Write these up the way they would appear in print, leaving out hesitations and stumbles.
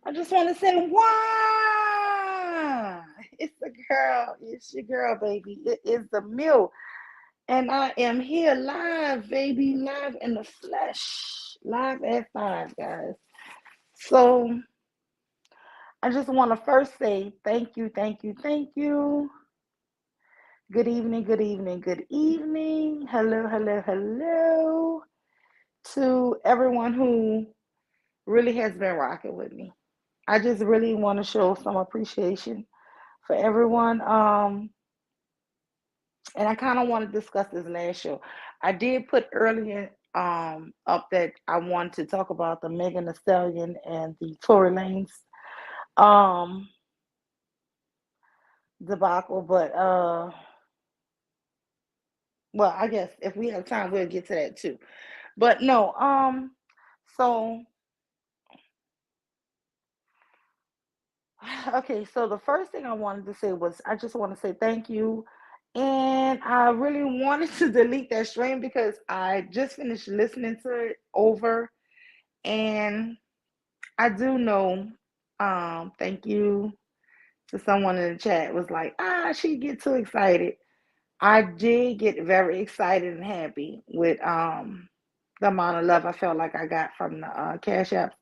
I just want to say, wow, it's the girl. It's your girl, baby. It is the mill. And I am here live, baby, live in the flesh, live at 5, guys. So I just want to first say thank you, thank you, thank you. Good evening, good evening, good evening. Hello, hello, hello to everyone who really has been rocking with me. I just really want to show some appreciation for everyone. And I kind of want to discuss this last show. I did put earlier up that I wanted to talk about the Megan Thee Stallion and the Tory Lanez um debacle, but well, I guess if we have time we'll get to that too. But no, so okay, so the first thing I wanted to say was I just want to say thank you. And I really wanted to delete that stream because I just finished listening to it over. And I do know, thank you to someone in the chat was like, she get too excited. I did get very excited and happy with the amount of love I felt like I got from the Cash Apps.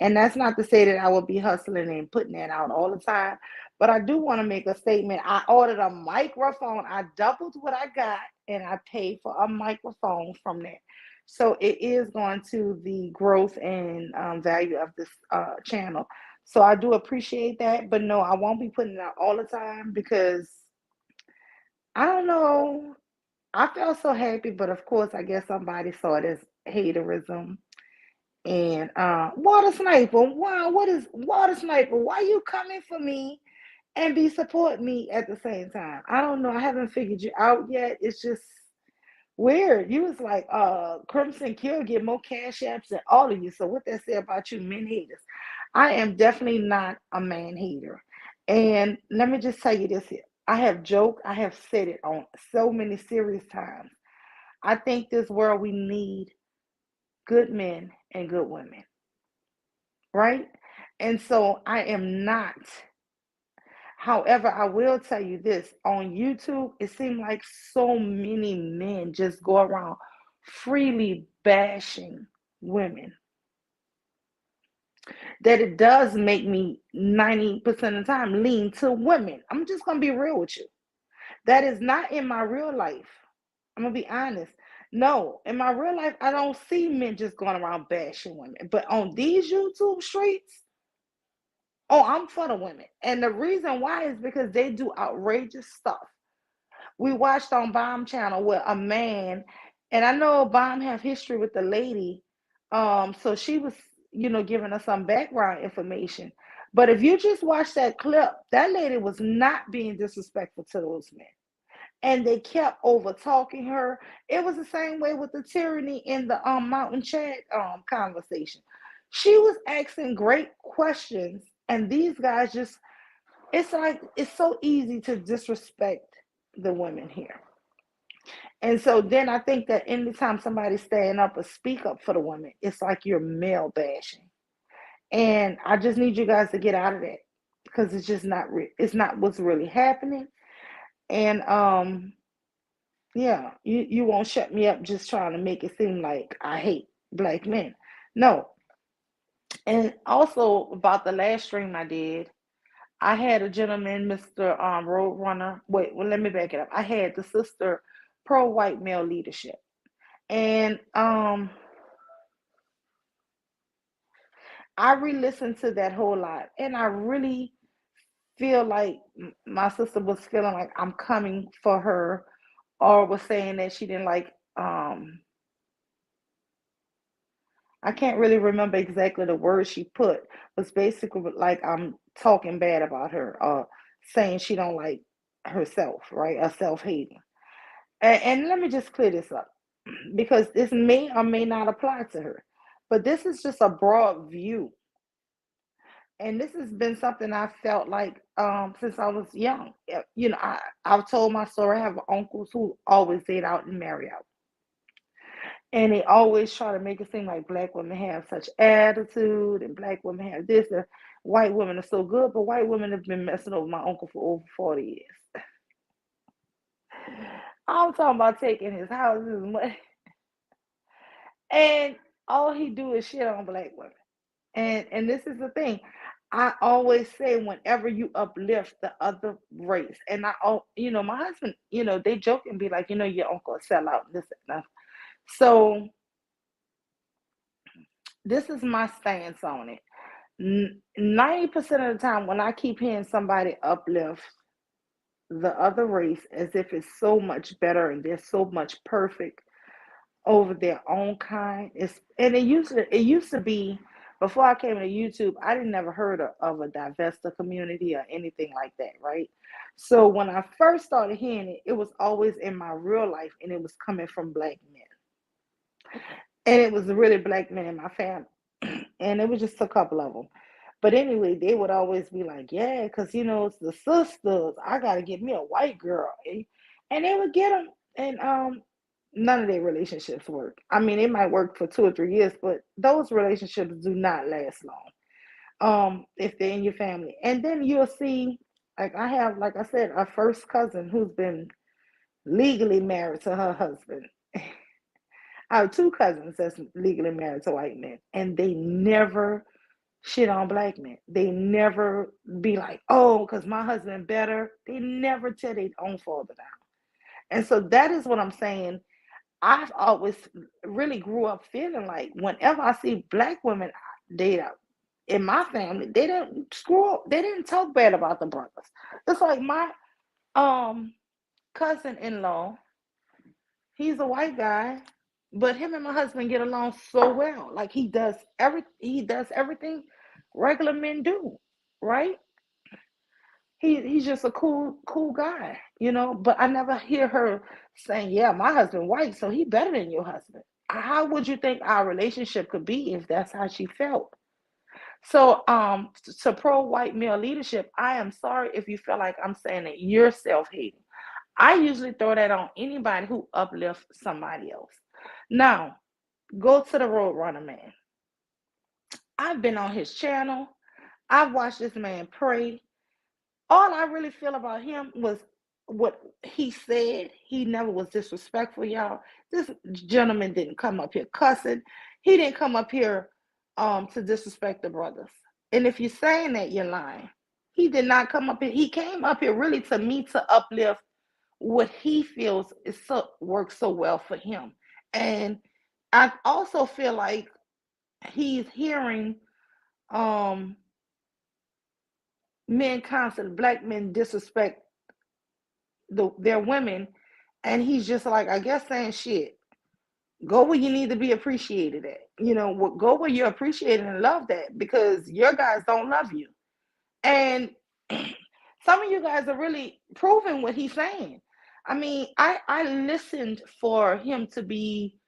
And that's not to say that I will be hustling and putting that out all the time, but I do want to make a statement. I ordered a microphone. I doubled what I got and I paid for a microphone from that. So it is going to the growth and value of this channel. So I do appreciate that, but no, I won't be putting it out all the time because I don't know. I felt so happy, but of course, I guess somebody saw it as haterism. And Water Sniper, wow, what is Water Sniper? Why you coming for me and be supporting me at the same time? I don't know. I haven't figured you out yet. It's just weird. You was like, Crimson Kill get more cash apps than all of you. So what that say about you men haters? I am definitely not a man hater. And let me just tell you this here. I have joked, I have said it on so many serious times. I think this world we need good men and good women, right? And so I am not. However, I will tell you this on YouTube, it seemed like so many men just go around freely bashing women that it does make me 90% of the time lean to women. I'm just going to be real with you. That is not in my real life. I'm going to be honest. No, in my real life, I don't see men just going around bashing women. But on these YouTube streets, oh, I'm for the women. And the reason why is because they do outrageous stuff. We watched on Bomb Channel where a man, and I know Bomb have history with the lady, so she was, giving us some background information. But if you just watch that clip, that lady was not being disrespectful to those men. And they kept over talking her. It was the same way with the tyranny in the Mountain Chat conversation. She was asking great questions, and these guys just it's like it's so easy to disrespect the women here. And so then I think that anytime somebody stand up or speak up for the women, it's like you're male bashing. And I just need you guys to get out of that because it's just not it's not what's really happening. And yeah, you won't shut me up just trying to make it seem like I hate black men. No. And also about the last stream I did, I had a gentleman, Mr. Roadrunner. Wait, well, let me back it up. I had the sister pro white male leadership. And I re-listened to that whole lot. And I really feel like my sister was feeling like I'm coming for her, or was saying that she didn't like I can't really remember exactly the words she put, was basically like I'm talking bad about her, saying she don't like herself, right? A self-hating. And let me just clear this up because this may or may not apply to her. But this is just a broad view. And this has been something I felt like since I was young. I've told my story. I have uncles who always stayed out and marry out. And they always try to make it seem like black women have such attitude and black women have this and white women are so good, but white women have been messing over my uncle for over 40 years. I'm talking about taking his house, his money, and all he do is shit on black women. And this is the thing. I always say whenever you uplift the other race, and my husband, they joke and be like, your uncle will sell out this and that. So this is my stance on it. 90% of the time when I keep hearing somebody uplift the other race as if it's so much better and they're so much perfect over their own kind, and it used to be before I came to YouTube. I didn't never heard of a divesta community or anything like that, right? So when I first started hearing it, it was always in my real life, and it was coming from black men, and it was really black men in my family, and it was just a couple of them. But anyway, they would always be like, "Yeah, because it's the sisters. I gotta get me a white girl," and they would get them, and none of their relationships work. I mean, it might work for 2 or 3 years, but those relationships do not last long. If they're in your family, and then you'll see, like I have, like I said, a first cousin who's been legally married to her husband. I have two cousins that's legally married to white men, and they never shit on black men. They never be like, oh, because my husband better. They never tell their own father down. And so that is what I'm saying. I've always really grew up feeling like whenever I see black women date out in my family, they didn't screw up. They didn't talk bad about the brothers. It's like my um cousin-in-law. He's a white guy, but him and my husband get along so well. Like he does everything regular men do, right? He's just a cool guy. But I never hear her saying, "Yeah, my husband white, so he better than your husband." How would you think our relationship could be if that's how she felt? So, to pro white male leadership, I am sorry if you feel like I'm saying that you're self hating. I usually throw that on anybody who uplifts somebody else. Now, go to the Roadrunner man. I've been on his channel. I've watched this man pray. All I really feel about him was what he said. He never was disrespectful, y'all. This gentleman didn't come up here cussing. He didn't come up here to disrespect the brothers. And if you're saying that, you're lying. He did not come up here. He came up here really to me to uplift what he feels works so well for him. And I also feel like he's hearing um men constantly, black men disrespect their women, and he's just like, I guess, saying, shit, go where you need to be appreciated at. Go where you're appreciated and loved at, because your guys don't love you. And some of you guys are really proving what he's saying. I mean, I listened for him to be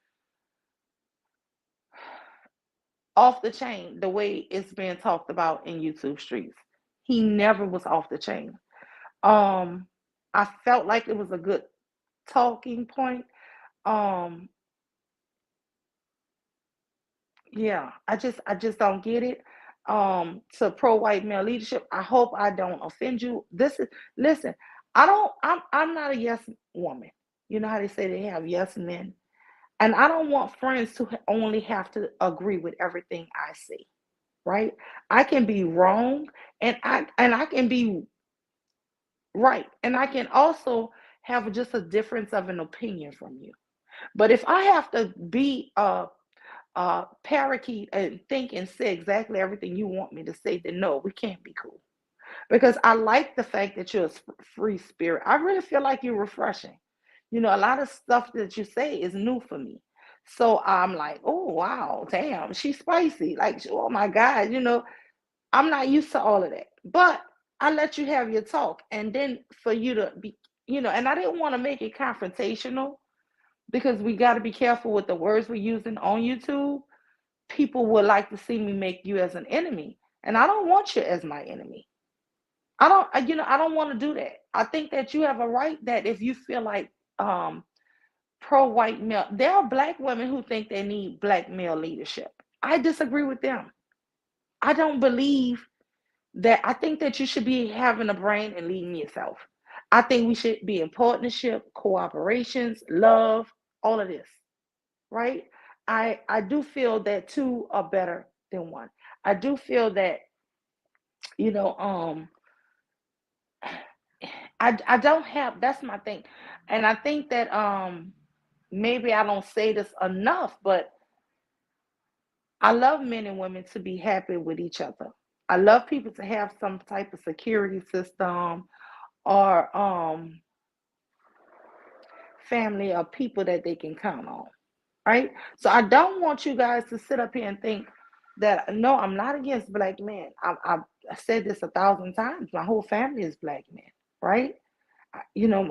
off the chain the way it's being talked about in YouTube streets. He never was off the chain. Um, I felt like it was a good talking point. Um, yeah, I just don't get it. To pro white male leadership, I hope I don't offend you. Listen, I'm not a yes woman. You know how they say they have yes men, and I don't want friends to only have to agree with everything I say. Right? I can be wrong, and I can be right, and I can also have just a difference of an opinion from you. But if I have to be parakeet and think and say exactly everything you want me to say, then no, we can't be cool. Because I like the fact that you're a free spirit. I really feel like you're refreshing. A lot of stuff that you say is new for me. So I'm like, oh wow, damn, she's spicy. Like, oh my God, I'm not used to all of that. But I let you have your talk. And then for you to be, and I didn't want to make it confrontational, because we got to be careful with the words we're using on YouTube. People would like to see me make you as an enemy, and I don't want you as my enemy. I don't want to do that. I think that you have a right, that if you feel like um pro white male. There are black women who think they need black male leadership. I disagree with them. I don't believe that. I think that you should be having a brain and leading yourself. I think we should be in partnership, cooperations, love, all of this, right? I do feel that two are better than one. I do feel that, you know, I don't have, that's my thing. And I think that maybe I don't say this enough, but I love men and women to be happy with each other. I love people to have some type of security system or family or people that they can count on, right? So I don't want you guys to sit up here and think that no, I'm not against black men. I've said this 1,000 times. My whole family is black men, right? You know,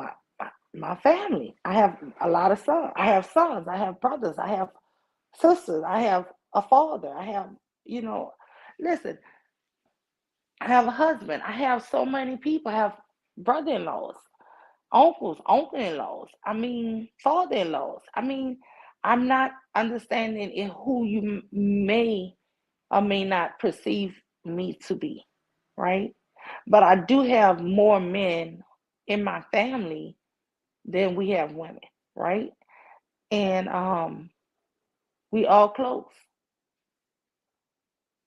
my family. I have a lot of sons. I have sons. I have brothers. I have sisters. I have a father. I have, you know, listen, I have a husband. I have so many people. I have brother in laws, uncles, uncle in laws. I mean, father in laws. I mean, I'm not understanding in who you may or may not perceive me to be, right? But I do have more men in my family than we have women, right? And we all close.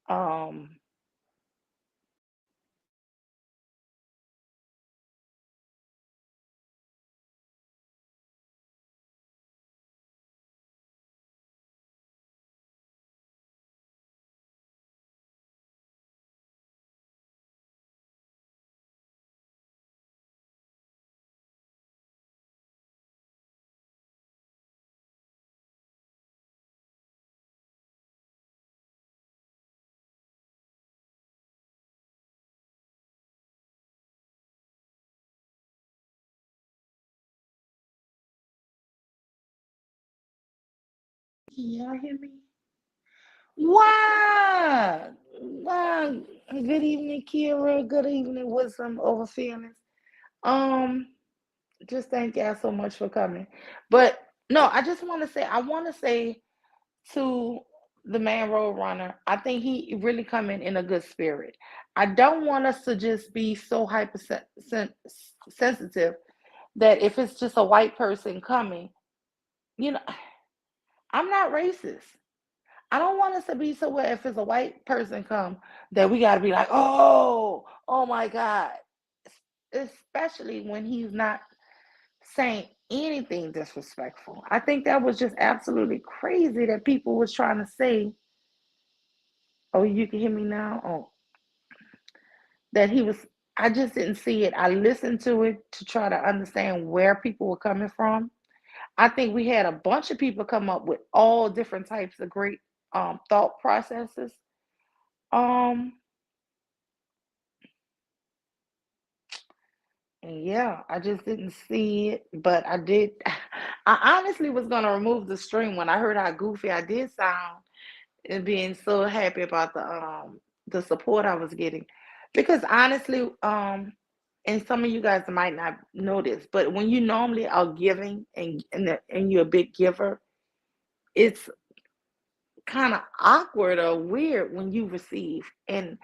Um, can y'all hear me? Wow. Wow. Good evening, Kira. Good evening, Wisdom Over Feelings. Um, just thank y'all so much for coming. But no, I just want to say, I want to say to the man road runner, I think he really coming in a good spirit. I don't want us to just be so sensitive that if it's just a white person coming, you know, I'm not racist. I don't want us to be so where if it's a white person come that we got to be like, oh my God. Especially when he's not saying anything disrespectful. I think that was just absolutely crazy that people was trying to say, oh, you can hear me now? Oh, that he was, I just didn't see it. I listened to it to try to understand where people were coming from. I think we had a bunch of people come up with all different types of great thought processes. Um, and yeah, I just didn't see it, but I did. I honestly was gonna remove the stream when I heard how goofy I did sound and being so happy about the support I was getting. Because honestly, and some of you guys might not know this, but when you normally are giving and you're a big giver, it's kind of awkward or weird when you receive. And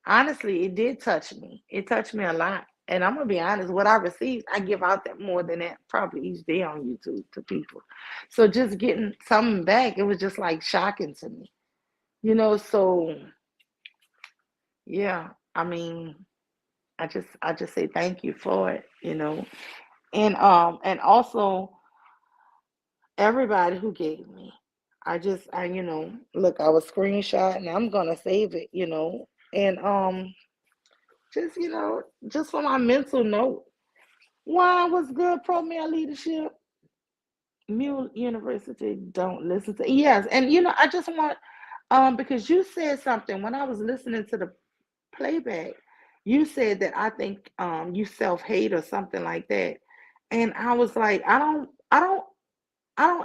honestly, it did touch me. It touched me a lot. And I'm gonna be honest, what I received, I give out that more than that probably each day on YouTube to people. So just getting something back, it was just like shocking to me. So yeah, I mean, I just say thank you for it. And also everybody who gave me. Look, I was screenshot and I'm gonna save it. And just for my mental note. Why was good pro male leadership? Mule University don't listen to yes, and I just want because you said something when I was listening to the playback. You said that I think you self-hate or something like that. And I was like, I don't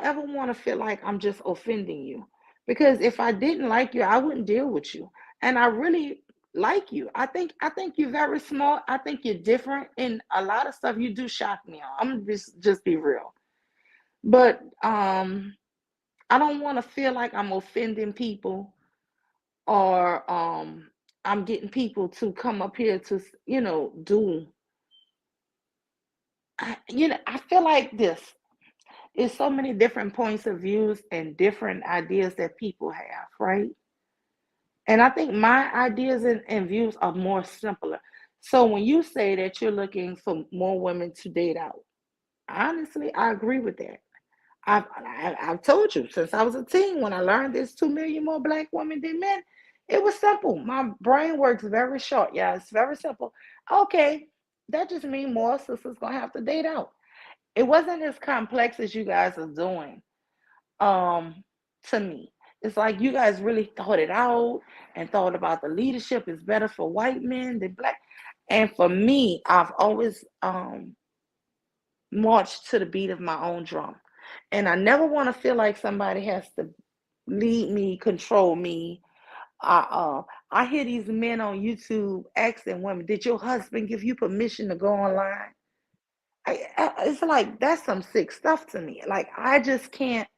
ever want to feel like I'm just offending you. Because if I didn't like you, I wouldn't deal with you. And I really like you. I think you're very smart. I think you're different. And a lot of stuff you do shock me on. I'm just be real. But I don't want to feel like I'm offending people, or I'm getting people to come up here to, do. I feel like this. It's so many different points of views and different ideas that people have, right? And I think my ideas and views are more simpler. So when you say that you're looking for more women to date out, honestly, I agree with that. I've told you since I was a teen, when I learned there's 2 million more black women than men, it was simple. My brain works very short. Yeah, it's very simple. Okay, that just means more sisters gonna have to date out. It wasn't as complex as you guys are doing. Um, to me, it's like you guys really thought it out and thought about the leadership is better for white men than black. And for me, I've always marched to the beat of my own drum. And I never want to feel like somebody has to lead me, control me. I hear these men on YouTube asking women, "Did your husband give you permission to go online?" It's like that's some sick stuff to me. Like I just can't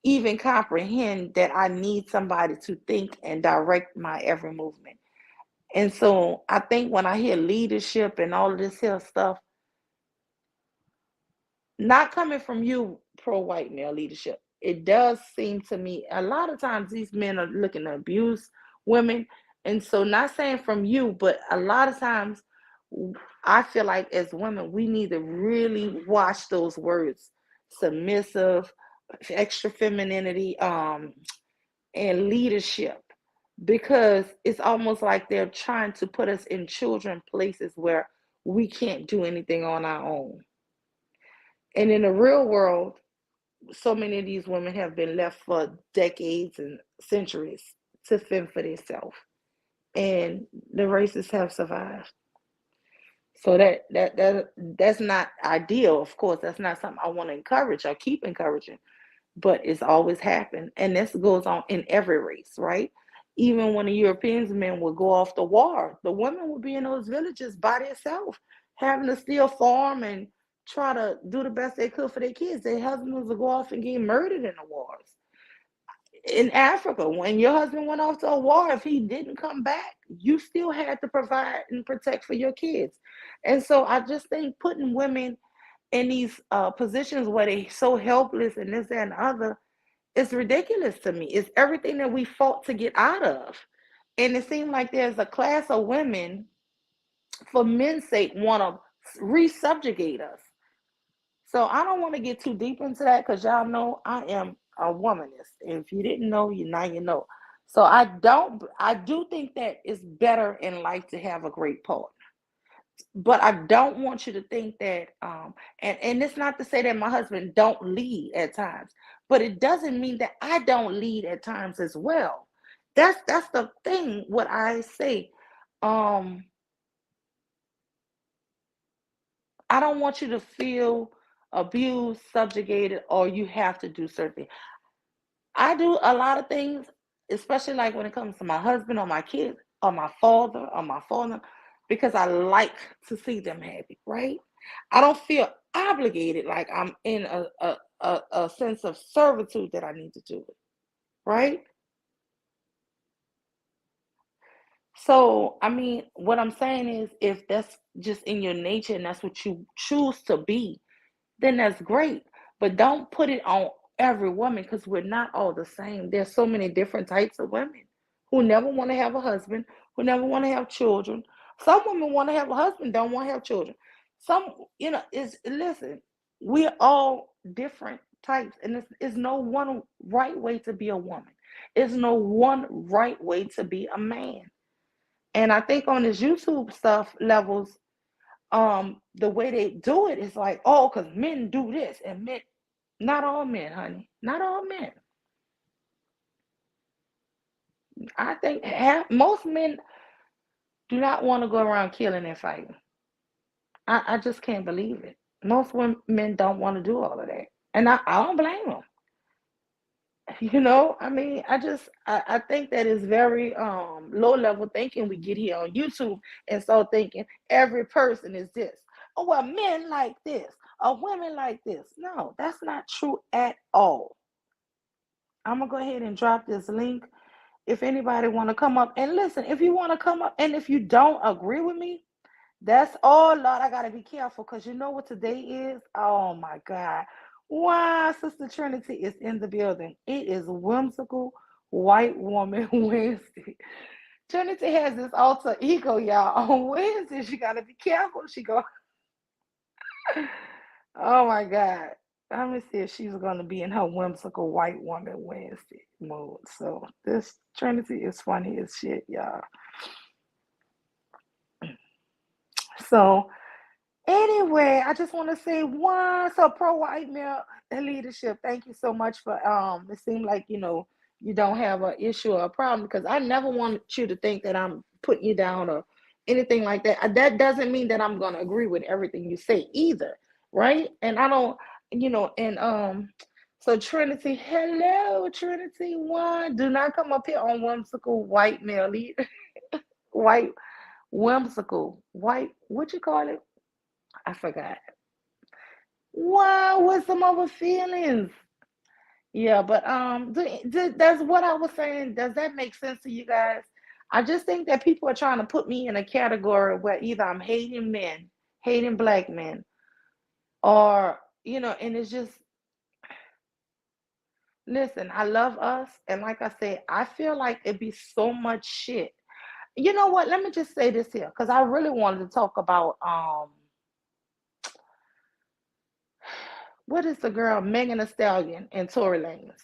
even comprehend that I need somebody to think and direct my every movement. And so I think when I hear leadership and all of this here stuff, not coming from you, pro white male leadership, it does seem to me a lot of times these men are looking to abuse women. And so, not saying from you, but a lot of times I feel like as women, we need to really watch those words: submissive, extra femininity, and leadership, because it's almost like they're trying to put us in children places where we can't do anything on our own. And in the real world, so many of these women have been left for decades and centuries to fend for themselves, and the racists have survived. So that's not ideal. Of course, that's not something I want to encourage or keep encouraging. But it's always happened, and this goes on in every race, right? Even when the Europeans men would go off to war, the women would be in those villages by themselves, having to still farm and try to do the best they could for their kids. Their husbands would go off and get murdered in the wars. In Africa, when your husband went off to a war, if he didn't come back, you still had to provide and protect for your kids. And so I just think putting women in these positions where they're so helpless and this, that, and the other, it's ridiculous to me. It's everything that we fought to get out of. And it seems like there's a class of women, for men's sake, want to resubjugate us. So I don't want to get too deep into that because y'all know I am a womanist. And if you didn't know, you now you know. So I do think that it's better in life to have a great partner. But I don't want you to think that and it's not to say that my husband don't lead at times, but it doesn't mean that I don't lead at times as well. That's the thing what I say. um I don't want you to feel abused, subjugated, or you have to do certain. I do a lot of things, especially like when it comes to my husband or my kids or my father, because I like to see them happy, right? I don't feel obligated like I'm in a sense of servitude that I need to do it, right? So, I mean, what I'm saying is if that's just in your nature and that's what you choose to be, then that's great. But don't put it on every woman because we're not all the same. There's so many different types of women who never want to have a husband, who never want to have children. Some women want to have a husband, don't want to have children. Some, is listen, we're all different types, and it's no one right way to be a woman. It's no one right way to be a man. And I think on this YouTube stuff levels, the way they do it is like, oh, because men do this and men, not all men, honey, not all men. I think most men do not want to go around killing and fighting. I just can't believe it. Most women don't want to do all of that, and I don't blame them. I mean, I think that is very low level thinking we get here on YouTube, and so thinking every person is this. Oh well, men like this. of women like this. No, that's not true at all. I'm gonna go ahead and drop this link. If anybody want to come up and listen, if you want to come up, and if you don't agree with me, that's all, Lord. I gotta be careful because you know what today is? Oh my God. Why Sister Trinity is in the building. It is whimsical white woman Wednesday. Trinity has this alter ego, y'all. On Wednesday, she gotta be careful. She go, oh my God. Let me see if she's gonna be in her whimsical white woman Wednesday mode. So this Trinity is funny as shit, y'all. So anyway, I just want to say one, so pro white male leadership. Thank you so much for it seemed like you don't have an issue or a problem, because I never want you to think that I'm putting you down or anything like that. That doesn't mean that I'm gonna agree with everything you say either, right? And I don't, and so Trinity, hello Trinity one. Do not come up here on whimsical white male leader, white whimsical white, what you call it? I forgot. Wow, what's some other feelings? Yeah, but that's what I was saying. Does that make sense to you guys? I just think that people are trying to put me in a category where either I'm hating men, hating black men, or and it's just, listen, I love us, and like I said, I feel like it'd be so much shit. You know what? Let me just say this here, because I really wanted to talk about what is the girl, Megan Thee Stallion and Tory Lanez.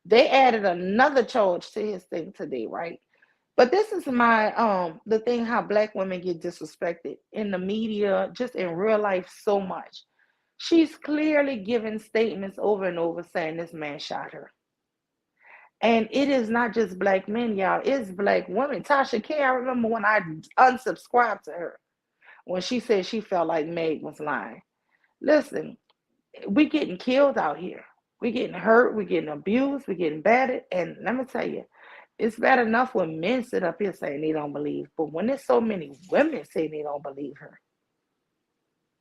They added another charge to his thing today, right? But this is my the thing, how black women get disrespected in the media, just in real life so much. She's clearly given statements over and over saying this man shot her. And it is not just black men, y'all, it's black women. Tasha K, I remember when I unsubscribed to her when she said she felt like Meg was lying. Listen, we getting killed out here. We getting hurt. We getting abused. We getting battered. And let me tell you, it's bad enough when men sit up here saying they don't believe, but when there's so many women saying they don't believe her,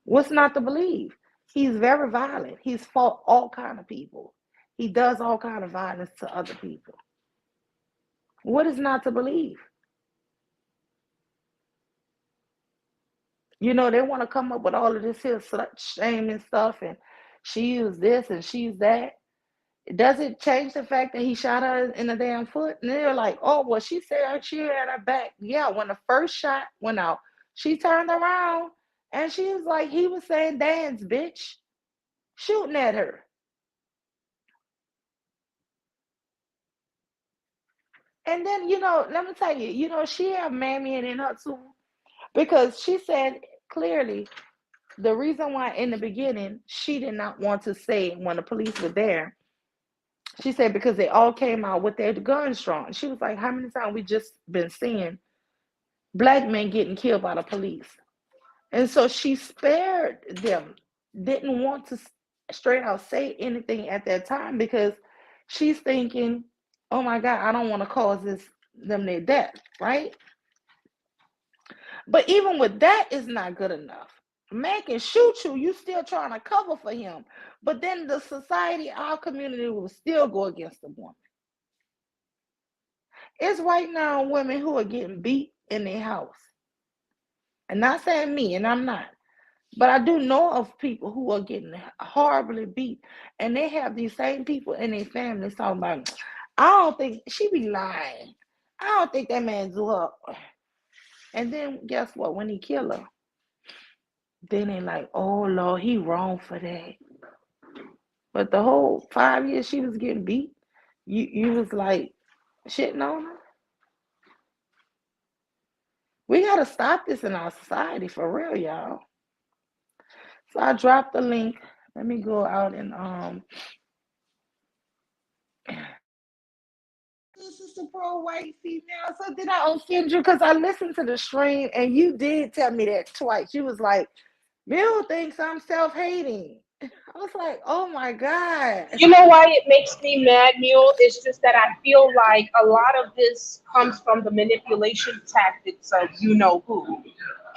what's not to believe? He's very violent. He's fought all kind of people. He does all kind of violence to other people. What is not to believe? They want to come up with all of this here slut shaming stuff, and she used this and she's that. Does it change the fact that he shot her in the damn foot? And they're like, oh, well, she said she had her back. Yeah, when the first shot went out, she turned around and she was like, he was saying, dance, bitch, shooting at her. And then, let me tell you, she had mammy in her too, because she said clearly the reason why in the beginning she did not want to say when the police were there. She said because they all came out with their guns drawn. She was like, how many times we just been seeing black men getting killed by the police? And so she spared them, didn't want to straight out say anything at that time, because she's thinking, oh my God, I don't want to cause them their death, right? But even with that, it's not good enough. A man can shoot you, you still trying to cover for him. But then the society, our community will still go against the woman. It's right now women who are getting beat in their house. And not saying me, and I'm not. But I do know of people who are getting horribly beat. And they have these same people in their families talking about, I don't think, she be lying. I don't think that man do her. And then guess what? When he kill her, then they like, oh Lord, he wrong for that. But the whole 5 years she was getting beat, you was like shitting on her. We gotta stop this in our society for real, y'all. So I dropped the link. Let me go out and this is the pro white female. So did I offend you? Because I listened to the stream and you did tell me that twice. You was like, Bill thinks I'm self-hating. I was like, oh my God. You know why it makes me mad, Mule? It's just that I feel like a lot of this comes from the manipulation tactics of you know who.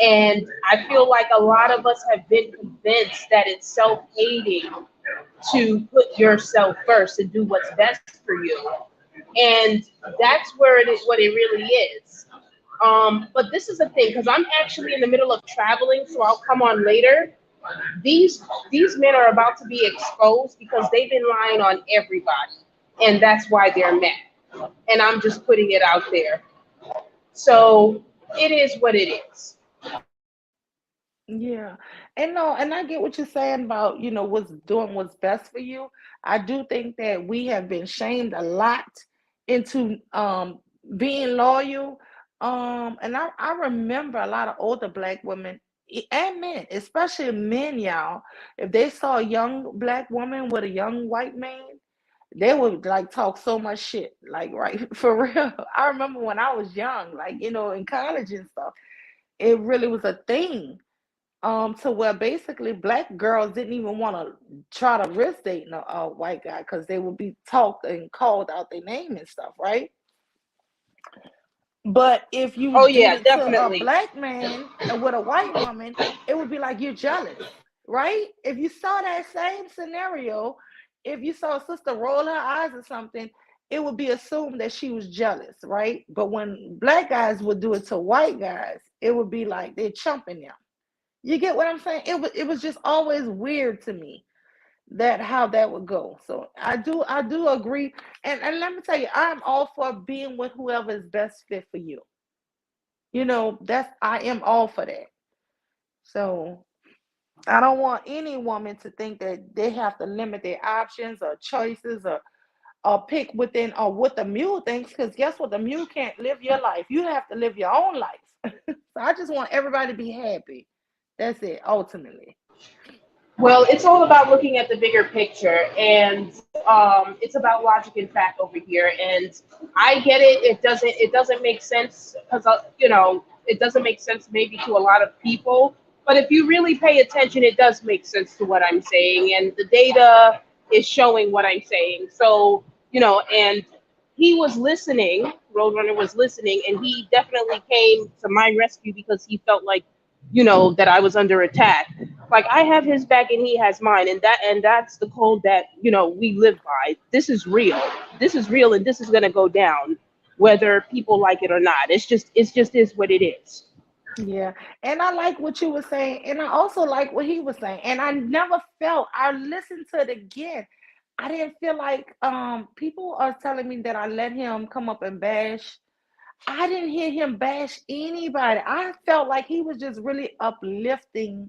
And I feel like a lot of us have been convinced that it's self-hating to put yourself first and do what's best for you. And that's where it is, what it really is. But this is the thing, because I'm actually in the middle of traveling, so I'll come on later. These men are about to be exposed because they've been lying on everybody, and that's why they're mad. And I'm just putting it out there. So it is what it is. Yeah. And no, and I get what you're saying about, what's doing what's best for you. I do think that we have been shamed a lot into being loyal. And I remember a lot of older black women and men, especially men, y'all, if they saw a young black woman with a young white man, they would like talk so much shit. Like, right, for real. I remember when I was young, like, in college and stuff, it really was a thing, to where basically black girls didn't even want to try to risk dating a white guy because they would be talked and called out their name and stuff, right? But if you Oh did yeah, it to a definitely. black man with a white woman, it would be like you're jealous, right? If you saw that same scenario, if you saw a sister roll her eyes or something, it would be assumed that she was jealous, right? But when black guys would do it to white guys, it would be like they're chumping them. You get what I'm saying? It was just always weird to me that how that would go. So I do agree. And let me tell you, I'm all for being with whoever is best fit for you. That's I am all for that. So I don't want any woman to think that they have to limit their options or choices or pick within or what the mule thinks, because guess what? The mule can't live your life. You have to live your own life. So I just want everybody to be happy. That's it, ultimately. Well, it's all about looking at the bigger picture, and it's about logic and fact over here. And I get it. It doesn't make sense because it doesn't make sense maybe to a lot of people. But if you really pay attention, it does make sense to what I'm saying, and the data is showing what I'm saying. So and he was listening. Roadrunner was listening, and he definitely came to my rescue because he felt like that I was under attack. Like I have his back and he has mine, and that's the code that we live by. This is real. This is real, and this is gonna go down, whether people like it or not. It's just is what it is. Yeah, and I like what you were saying, and I also like what he was saying. And I never felt. I listened to it again. I didn't feel like people are telling me that I let him come up and bash. I didn't hear him bash anybody. I felt like he was just really uplifting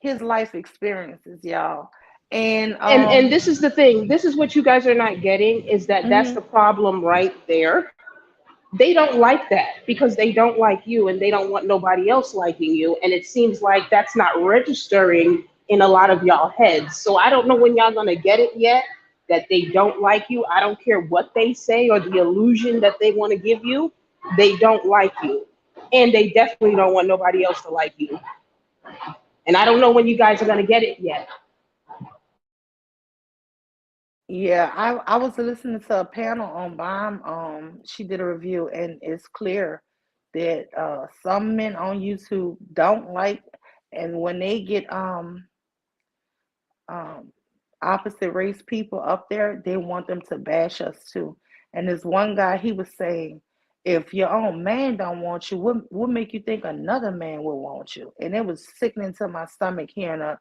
his life experiences, y'all. And And this is the thing. This is what you guys are not getting is that that's the mhm. problem right there. They don't like that because they don't like you and they don't want nobody else liking you. And it seems like that's not registering in a lot of y'all heads. So I don't know when y'all gonna get it yet that they don't like you. I don't care what they say or the illusion that they want to give you. They don't like you. And they definitely don't want nobody else to like you. And I don't know when you guys are gonna get it yet. Yeah, I was listening to a panel on Bomb. She did a review, and it's clear that some men on YouTube don't like, and when they get um opposite race people up there, they want them to bash us too. And this one guy, he was saying, if your own man don't want you, what make you think another man will want you? And it was sickening to my stomach hearing a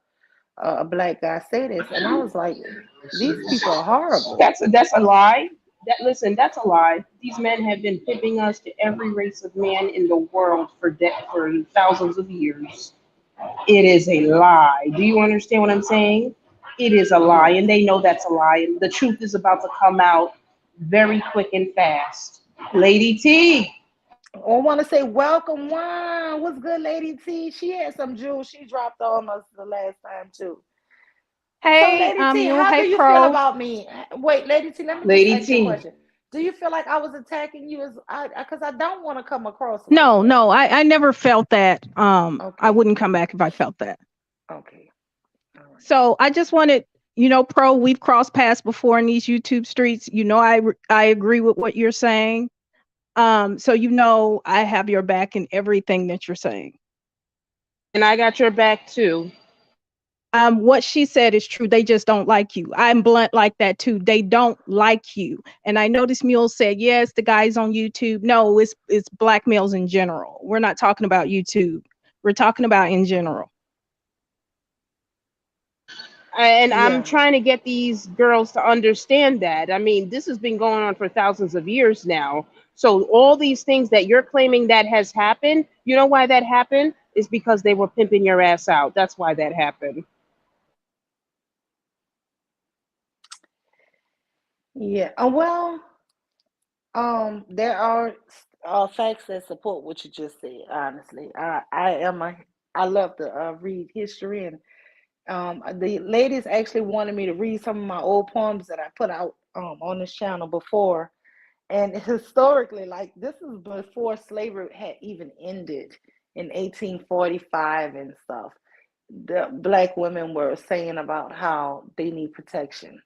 black guy say this, and I was like, these people are horrible. That's a lie. Listen, that's a lie. These men have been pimping us to every race of man in the world for thousands of years. It is a lie. Do you understand what I'm saying? It is a lie, Yes. and they know that's a lie. And the truth is about to come out very quick and fast. Lady T, I want to say welcome, Juan. What's good, Lady T? She had some jewels she dropped on us the last time too. So, Hey, Lady T, Mule. how do Hey, you feel Pro. about me? Wait, Lady T, let me just Lady ask you a T. question. Do you feel like I was attacking you as I because I don't want to come across like No, that? no, I never felt that. I Okay, wouldn't come back if I felt that. okay, all right. So I just wanted, Pro, we've crossed paths before in these YouTube streets. I agree with what you're saying. So I have your back in everything that you're saying. And I got your back too. What she said is true. They just don't like you. I'm blunt like that too. They don't like you. And I noticed Mule said, yes, the guys on YouTube. No, it's black males in general. We're not talking about YouTube. We're talking about in general. And I'm Yeah. trying to get these girls to understand that. I mean, this has been going on for thousands of years now. So all these things that you're claiming that has happened, you know why that happened? Is because they were pimping your ass out. That's why that happened. Yeah. Well, there are facts that support what you just said. Honestly, I love to read history, and the ladies actually wanted me to read some of my old poems that I put out on this channel before. And historically, like this is before slavery had even ended in 1845 and stuff. The black women were saying about how they need protection.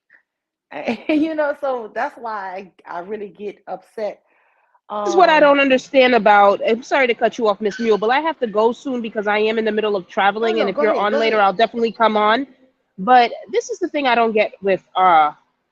So that's why I really get upset. This is what I Um, don't understand about. I'm sorry to cut you off, Miss Mule, but I have to go soon because I am in the middle of no, traveling. And no, if go you're ahead, on go later, ahead. I'll definitely come on. But this is the thing I don't get with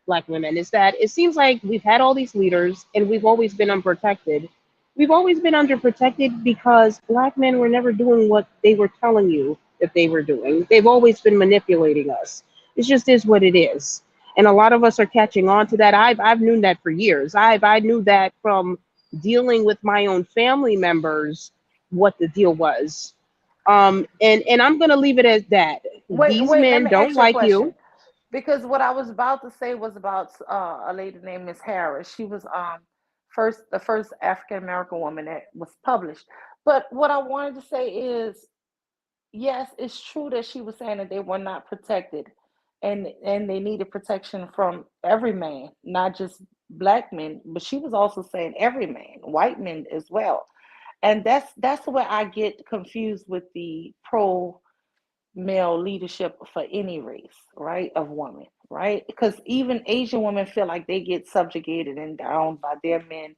black women is that it seems like we've had all these leaders and we've always been unprotected. We've always been underprotected because black men were never doing what they were telling you that they were doing. They've always been manipulating us. It just is what it is. And a lot of us are catching on to that. I've known that for years. I knew that from dealing with my own family members what the deal was. And I'm gonna leave it as that. Wait, These wait, let men me don't ask you a like you. question. Because what I was about to say was about a lady named Miss Harris. She was the first African American woman that was published. But what I wanted to say is, yes, it's true that she was saying that they were not protected, and they needed protection from every man, not just black men. But she was also saying every man, white men as well. And that's where I get confused with the pro male leadership for any race, right? Of woman, right? Because even Asian women feel like they get subjugated and down by their men.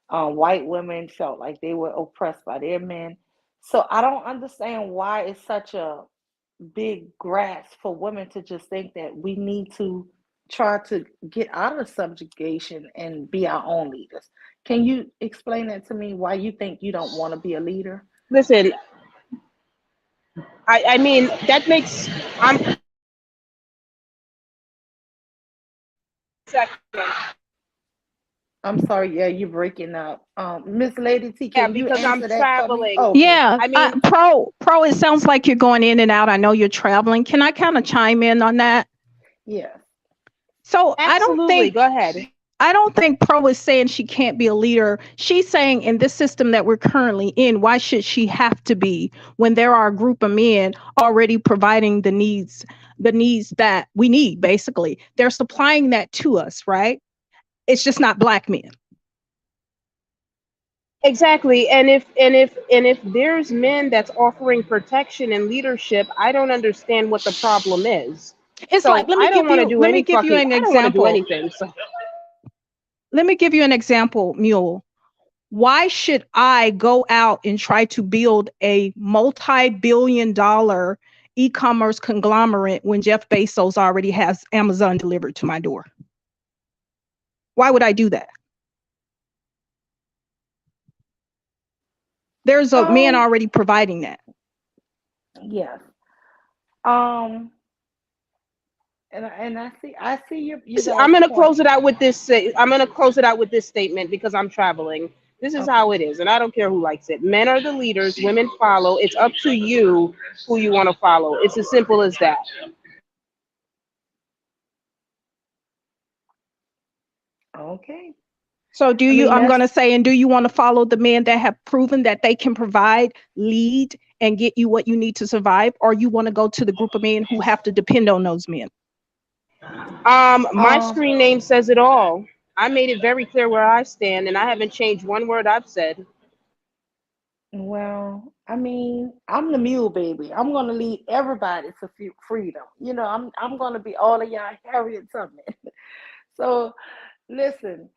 White women felt like they were oppressed by their men. So I don't understand why it's such a big grasp for women to just think that we need to try to get out of subjugation and be our own leaders. Can you explain that to me? Why you think you don't want to be a leader? Listen, I mean that makes I'm I'm sorry, yeah, you're breaking up. Miss Lady T, yeah can you because I'm answer that for me? traveling. Oh, okay. Yeah, I mean, pro. It sounds like you're going in and out. I know you're traveling. Can I kind of chime in on that? Yeah. So absolutely. Go ahead. I don't think Pro is saying she can't be a leader. She's saying in this system that we're currently in, why should she have to be when there are a group of men already providing the needs that we need, basically. They're supplying that to us, right? It's just not black men. Exactly. And if there's men that's offering protection and leadership, I don't understand what the problem is. It's like So I don't want to do let me any give you fucking an I don't want to do example. anything. So Let me give you an example, Mule. Why should I go out and try to build a multi-billion dollar e-commerce conglomerate when Jeff Bezos already has Amazon delivered to my door? Why would I do that? There's a man Um, already providing that. yes. Um, and I see you I'm guys' gonna point. close it out with this. I'm gonna close it out with this statement because I'm traveling. This is Okay. how it is, and I don't care who likes it. Men are the leaders, women follow. It's up to you who you want to follow. It's as simple as that. Okay. So I mean, I'm that's going to say, and do you want to follow the men that have proven that they can provide, lead, and get you what you need to survive? Or you want to go to the group of men who have to depend on those men? My um screen name says it all. I made it very clear where I stand, and I haven't changed one word I've said. well, I mean, I'm the mule baby. I'm gonna lead everybody to freedom. I'm gonna be all of y'all Harriet Tubman. So listen,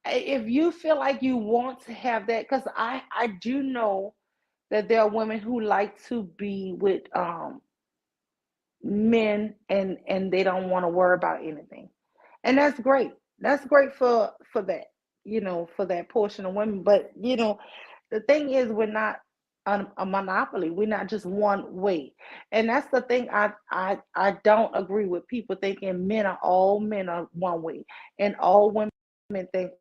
if you feel like you want to have that, because I do know that there are women who like to be with men, and they don't want to worry about anything, and that's great. That's great for that, for that portion of women. But the thing is, we're not a monopoly. We're not just one way, and that's the thing. I don't agree with people thinking all men are one way, and all women think.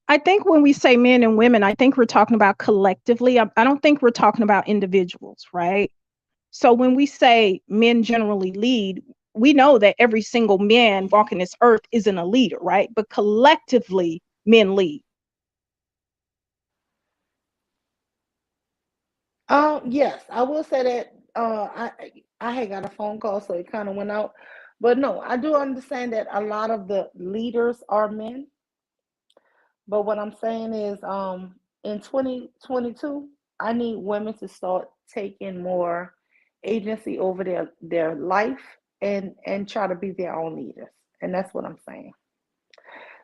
I think when we say men and women, I think we're talking about collectively. I don't think we're talking about individuals, right? So when we say men generally lead, we know that every single man walking this earth isn't a leader, right? But collectively, men lead. Yes, I will say that. I had got a phone call, so it kind of went out. But no, I do understand that a lot of the leaders are men. But what I'm saying is, in 2022, I need women to start taking more agency over their life, and try to be their own leaders. And that's what I'm saying.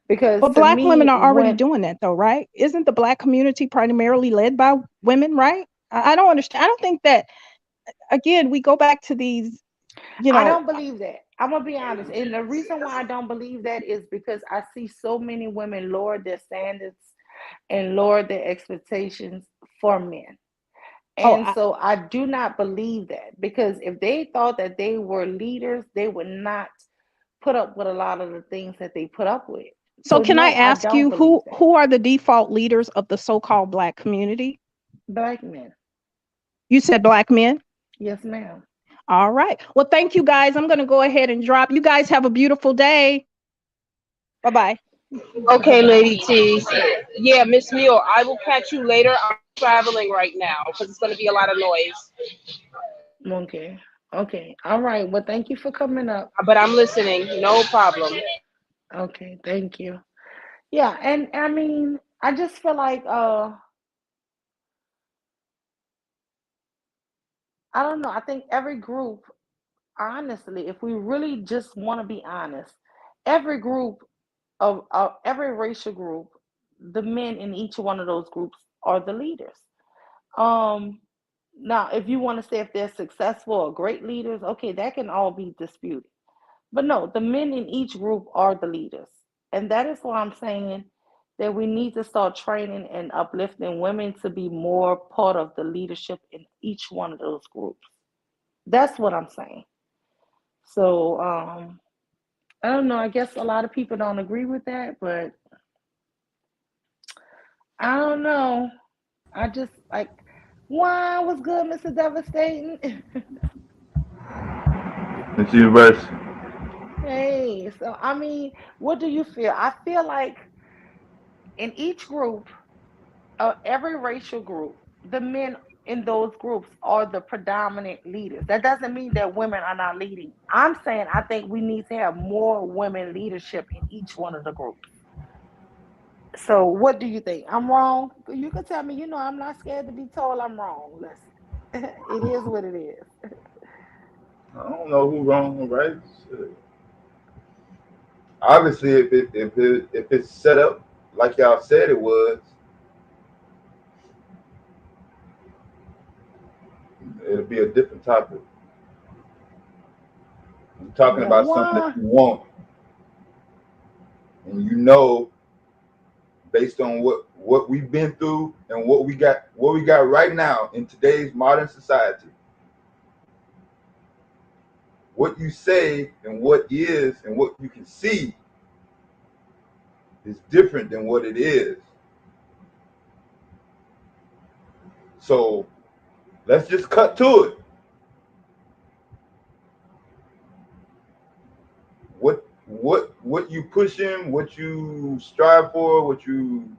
Because But to Black women me, are already when doing that, though, right? Isn't the Black community primarily led by women, right? I don't understand. I don't think that, again, we go back to these, you I know, don't believe that. I'm gonna be honest, and the reason why I don't believe that is because I see so many women lower their standards and lower their expectations for men. oh, And so I do not believe that, because if they thought that they were leaders, they would not put up with a lot of the things that they put up with. so So can I no, I ask don't you believe that. who are the default leaders of the so-called Black community? Black men. You said Black men? Yes, ma'am. All right. Well, thank you guys. I'm going to go ahead and drop. You guys have a beautiful day. Bye-bye. Bye Okay, bye. Lady T. Yeah, Miss Mule, I will catch you later. I'm traveling right now because it's going to be a lot of noise. Okay. Okay. All right. Well, thank you for coming up. But I'm listening. No problem. Okay, thank you. Yeah, and I mean, I just feel like I don't know, I think every group, honestly, if we really just want to be honest, every group of every racial group, the men in each one of those groups are the leaders. Um, Now, if you want to say if they're successful or great leaders, okay, that can all be disputed. But no, the men in each group are the leaders. And that is why I'm saying that we need to start training and uplifting women to be more part of the leadership in each one of those groups. That's what I'm saying. So, I don't know. I guess a lot of people don't agree with that, but I don't know. I just like, wow, was good, Mr. Devastating. It's universe. Hey, so I mean, what do you feel? I feel like in each group, every racial group, the men in those groups are the predominant leaders. That doesn't mean that women are not leading. I'm saying I think we need to have more women leadership in each one of the groups. So, what do you think? I'm wrong? You can tell me. I'm not scared to be told I'm wrong. Listen, it is what it is. I don't know who wrong or right. Shit. Obviously, if it's set up like y'all said it was, it'll be a different topic. You're talking Yeah, about something that one. you want, and you know, based on what we've been through and what we got right now in today's modern society, what you say and what is and what you can see is different than what it is. So let's just cut to it. What you pushing, what you strive for, what you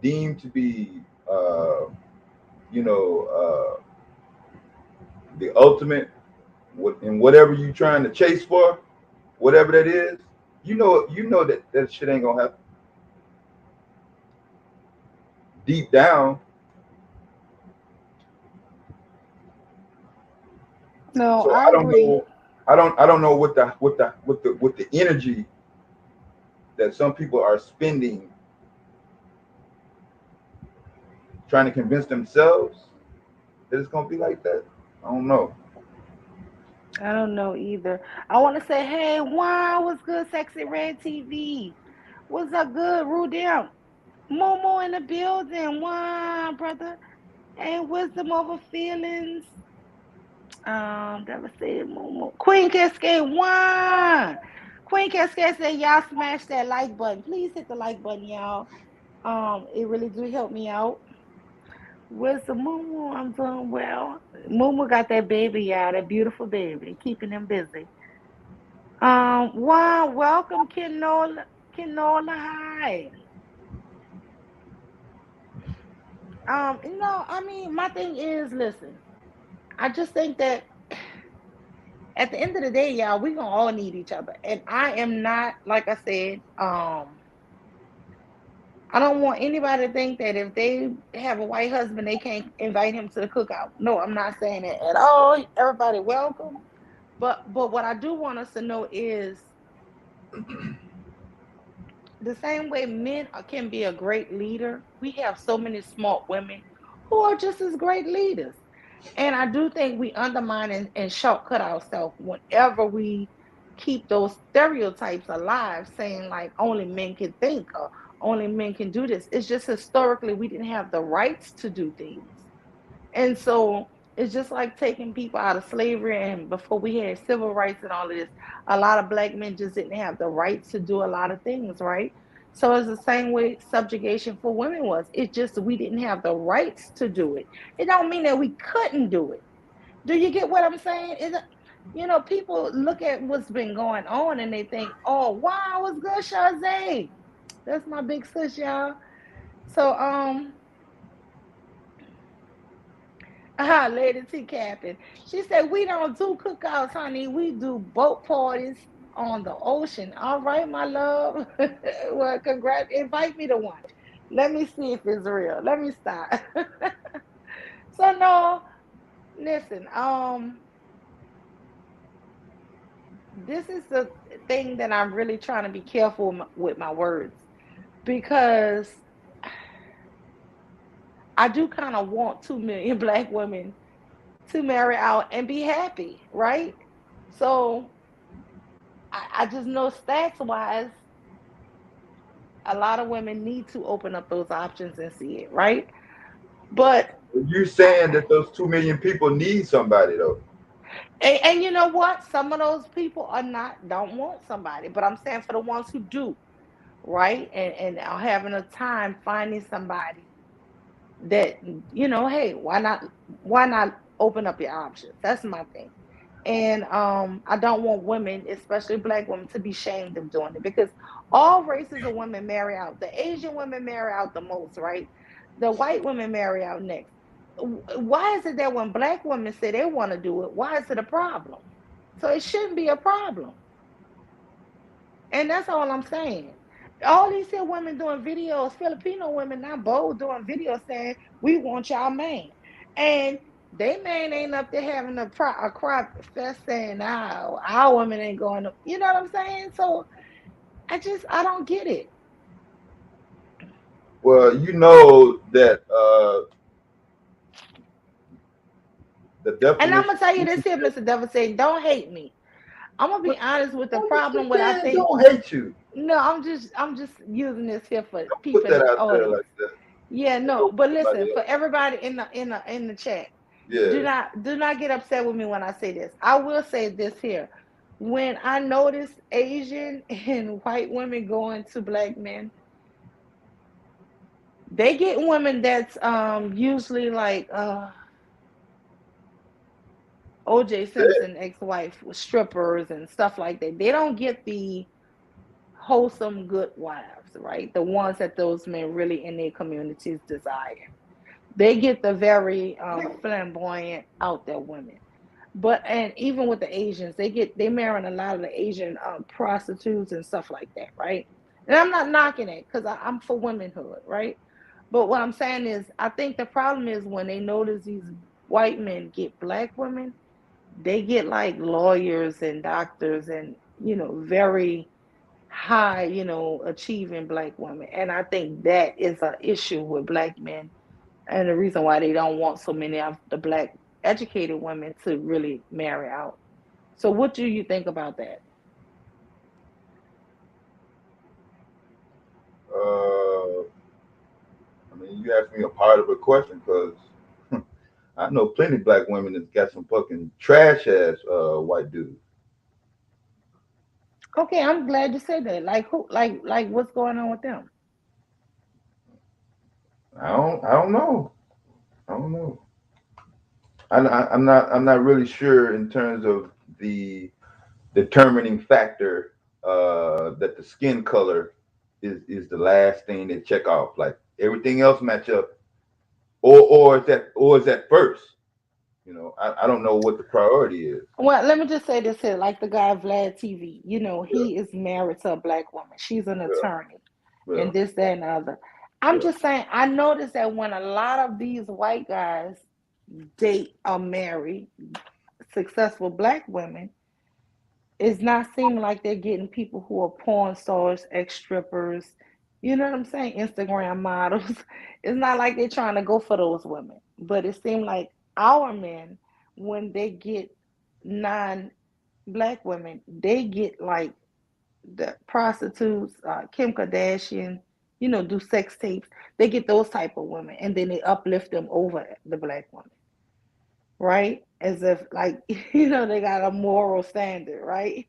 deem to be, you know, the ultimate, in whatever you trying to chase for, whatever that is, you know that shit ain't gonna happen deep down. No, So I I don't agree. know. I don't know what the energy that some people are spending trying to convince themselves that it's gonna be like that. I don't know. I don't know either. I want to say, hey, wow, what's good, Sexy Red TV? What's up, good, Rudim? Momo in the building, wow, brother. And wisdom over feelings. Devastated Momo. Queen Cascade, wow. Queen Cascade said, y'all smash that like button. Please hit the like button, y'all. It really do help me out. Wisdom Momo, I'm doing well. Momo got that baby, y'all, that beautiful baby, keeping him busy. Wow, welcome, Kenola. Kenola, hi. I mean, my thing is, listen, I just think that at the end of the day, y'all, we gonna all need each other. And I am not, like I said, I don't want anybody to think that if they have a white husband, they can't invite him to the cookout. No, I'm not saying that at all. Everybody welcome. But what I do want us to know is the same way men can be a great leader, we have so many smart women who are just as great leaders. And I do think we undermine and shortcut ourselves whenever we keep those stereotypes alive, saying like only men can think or only men can do this. It's just historically we didn't have the rights to do things. And so it's just like taking people out of slavery. And before we had civil rights and all of this, a lot of black men just didn't have the rights to do a lot of things, right? So it's the same way subjugation for women was. It just we didn't have the rights to do it. It don't mean that we couldn't do it. Do you get what I'm saying? Is it, people look at what's been going on and they think, oh wow, what's good, Shazay? That's my big sis, y'all. So Lady T Capping. She said, we don't do cookouts, honey. We do boat parties on the ocean. All right, my love. Well, congrats. Invite me to one. Let me see if it's real. Let me stop. So no, listen, this is the thing that I'm really trying to be careful with my words because I do kind of want 2 million black women to marry out and be happy, right? So I just know stats wise, a lot of women need to open up those options and see it, right? But You're saying that those 2 million people need somebody though. and you know what? Some of those people are not don't want somebody, but I'm saying for the ones who do, right? And are having a time finding somebody that hey, why not open up your options? That's my thing. And I don't want women, especially black women, to be shamed of doing it because all races of women marry out. The Asian women marry out the most, right? The white women marry out next. Why is it that when black women say they want to do it, why is it a problem? So it shouldn't be a problem. And that's all I'm saying. All these here women doing videos, Filipino women, not bold, doing videos saying, we want y'all man. And they man ain't up there having a crop fest saying, no, our women ain't going to, you know what I'm saying? So I don't get it. Well, you know that the And I'm definition. going to tell you this here, Mr. Devil saying, don't hate me. I'm going to be honest with the problem, what I Man, think. don't hate you. No, I'm just using this here for Don't put people in that the out there audience. like that. Yeah, no, Don't but listen, somebody for else. everybody in the chat, do Yeah. not do not get upset with me when I say this. I will say this here. When I notice Asian and white women going to black men, they get women that's usually like OJ Yeah. Simpson ex-wife with strippers and stuff like that. They don't get the wholesome good wives, right? The ones that those men really in their communities desire. They get the very flamboyant out there women. But and even with the Asians, they marrying a lot of the Asian prostitutes and stuff like that, right? And I'm not knocking it because I'm for womanhood, right? But what I'm saying is, I think the problem is when they notice these white men get black women, they get like lawyers and doctors and very high, achieving black women, and I think that is an issue with black men and the reason why they don't want so many of the black educated women to really marry out. So, what do you think about that? Uh, I mean, you asked me a part of a question because I know plenty of black women that's got some fucking trash ass white dudes. Okay, I'm glad you said that. Like who? Like what's going on with them? I don't know. I don't know. I'm not really sure in terms of the determining factor that the skin color is the last thing they check off. Like everything else match up, or is that first? I don't know what the priority is. Well, let me just say this here. Like the guy Vlad TV, Yeah, he is married to a black woman. She's an yeah, attorney, yeah, and this, that, and the other. I'm yeah. just saying. I noticed that when a lot of these white guys date or marry successful black women, it's not seeming like they're getting people who are porn stars, ex strippers, you know what I'm saying? Instagram models. It's not like they're trying to go for those women. But it seemed like our men, when they get non black women, they get like the prostitutes, Kim Kardashian, do sex tapes. They get those type of women and then they uplift them over the black women, right? As if like, they got a moral standard, right?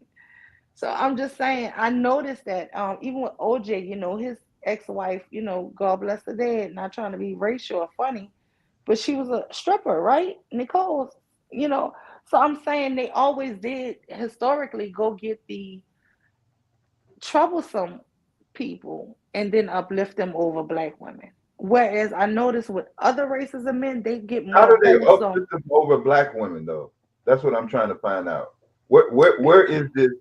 So I'm just saying, I noticed that even with OJ, his ex-wife, God bless the dead, not trying to be racial or funny, but she was a stripper, right? Nicole, you know. So I'm saying they always did historically go get the troublesome people and then uplift them over black women. Whereas I noticed with other races of men, they get How more do they wholesome. uplift them over black women though? That's what I'm trying to find out. Where is this?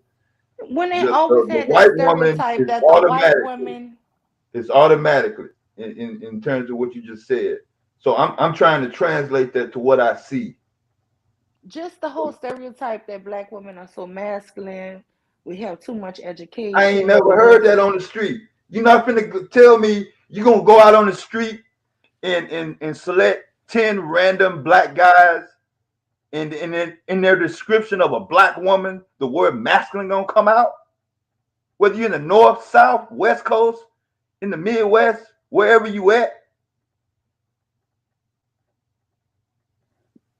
When they The always the had that white woman stereotype is that the white automatically. women, It's automatically in terms of what you just said. So I'm trying to translate that to what I see. just the whole stereotype that black women are so masculine, we have too much I ain't education, never we heard this. that on the street. You're not finna tell me you're gonna go out on the street and select 10 random black guys and in their description of a black woman, the word masculine gonna come out? Whether you're in the north, south, west coast, in the Midwest, wherever you at.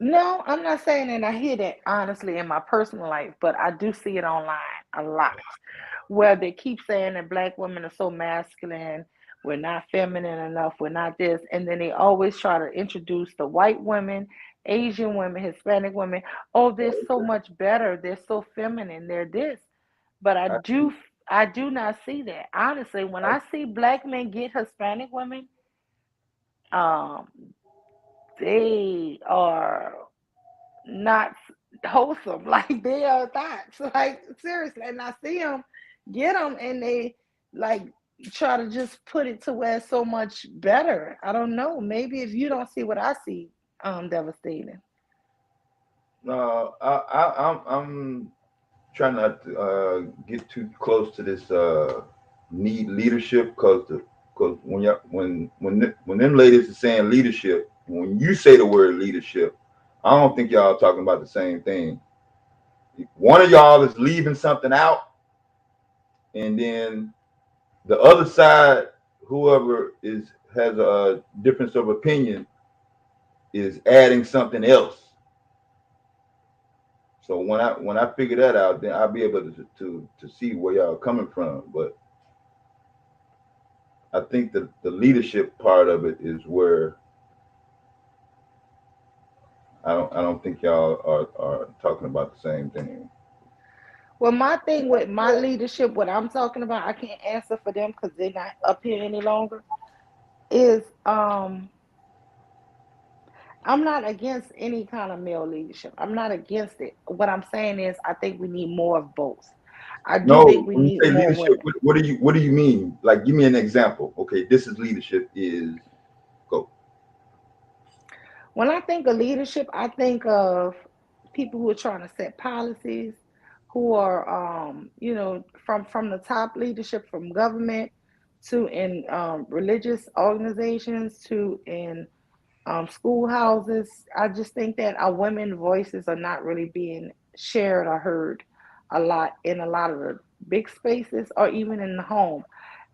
No, I'm not saying that I hear that honestly in my personal life, but I do see it online a lot where they keep saying that black women are so masculine, we're not feminine enough, we're not this, and then they always try to introduce the white women, Asian women, Hispanic women. Oh, they're so much better, they're so feminine, they're this. But I, I do not see that. Honestly, when I see black men get Hispanic women, um, they are not wholesome. Like they are thoughts. Like seriously, and I see them get them, and they like try to just put it to where it's so much better. I don't know. Maybe if you don't see what I see, devastating. no, I'm trying not to get too close to this need leadership because when them ladies are saying leadership, when you say the word leadership, I don't think y'all are talking about the same thing. One of y'all is leaving something out, and then the other side, whoever is has a difference of opinion, is adding something else. So when I figure that out, then I'll be able to see where y'all are coming from. But I think the leadership part of it is where I don't think y'all are talking about the same thing. Well, my thing with my leadership, what I'm talking about, I can't answer for them because they're not up here any longer. Is I'm not against any kind of male leadership. I'm not against it. What I'm saying is, I think we need more of both. I do think No, we when you need say more leadership, women. what do you mean? Like, give me an example. Okay, this is leadership. Is go. When I think of leadership, I think of people who are trying to set policies, who are, from the top leadership, from government to in religious organizations to in schoolhouses. I just think that our women voices are not really being shared or heard a lot in a lot of the big spaces or even in the home.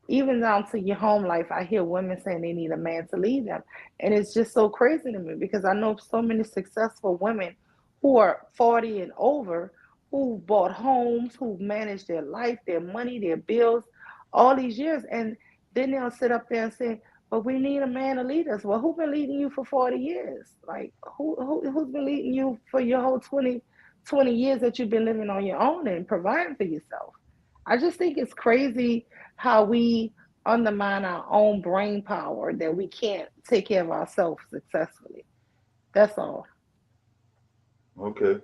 Even down to your home life, I hear women saying they need a man to lead them. And it's just so crazy to me because I know so many successful women who are 40 and over who bought homes, who managed their life, their money, their bills all these years. And then they'll sit up there and say, but we need a man to lead us. Well, who's been leading you for 40 years? Like, who's been leading you for your whole 20 years that you've been living on your own and providing for yourself? I just think it's crazy how we undermine our own brain power that we can't take care of ourselves successfully. That's all. Okay.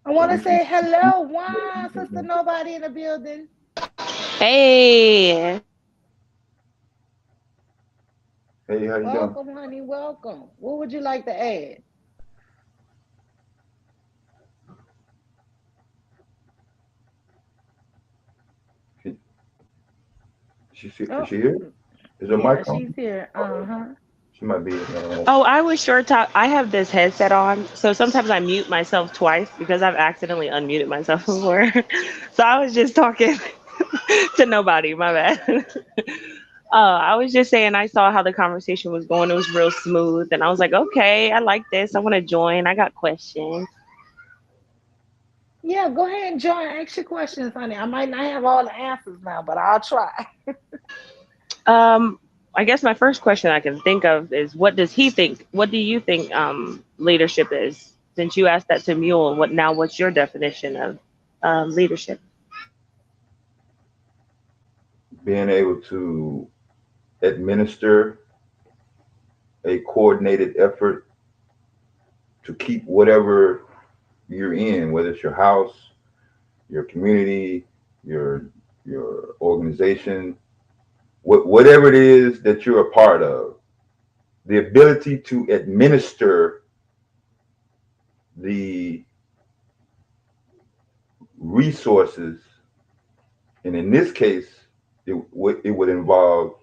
I So want to we see. say hello, wow, sister, nobody in the building. Hey, Hey, how you doing? Welcome, honey, welcome. What would you like to add? Is Oh, she here? Is her yeah, mic on? she's here. Uh-huh. She might be. oh, I was short talk. I have this headset on, so sometimes I mute myself twice because I've accidentally unmuted myself before. So I was just talking to nobody. My bad. I was just saying I saw how the conversation was going. It was real smooth, and I was like, okay, I like this. I want to join. I got questions. Yeah, go ahead and join. Ask your questions, honey. I might not have all the answers now, but I'll try. Um, I guess my first question I can think of is, what does he think? What do you think leadership is? Since you asked that to Mule, what's your definition of leadership? Being able to administer a coordinated effort to keep whatever you're in, whether it's your house, your community, your organization, whatever it is that you're a part of, the ability to administer the resources, and in this case, it would involve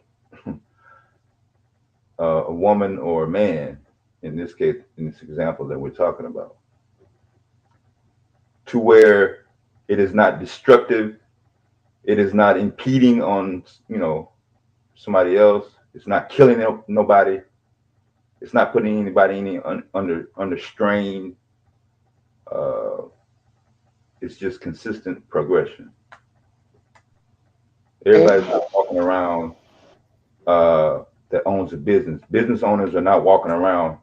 a woman or a man. In this case, in this example that we're talking about, to where it is not destructive, it is not impeding on somebody else, it's not killing nobody, it's not putting anybody under strain. Uh, it's just consistent progression. Everybody's not walking around that owns a business. Business owners are not walking around,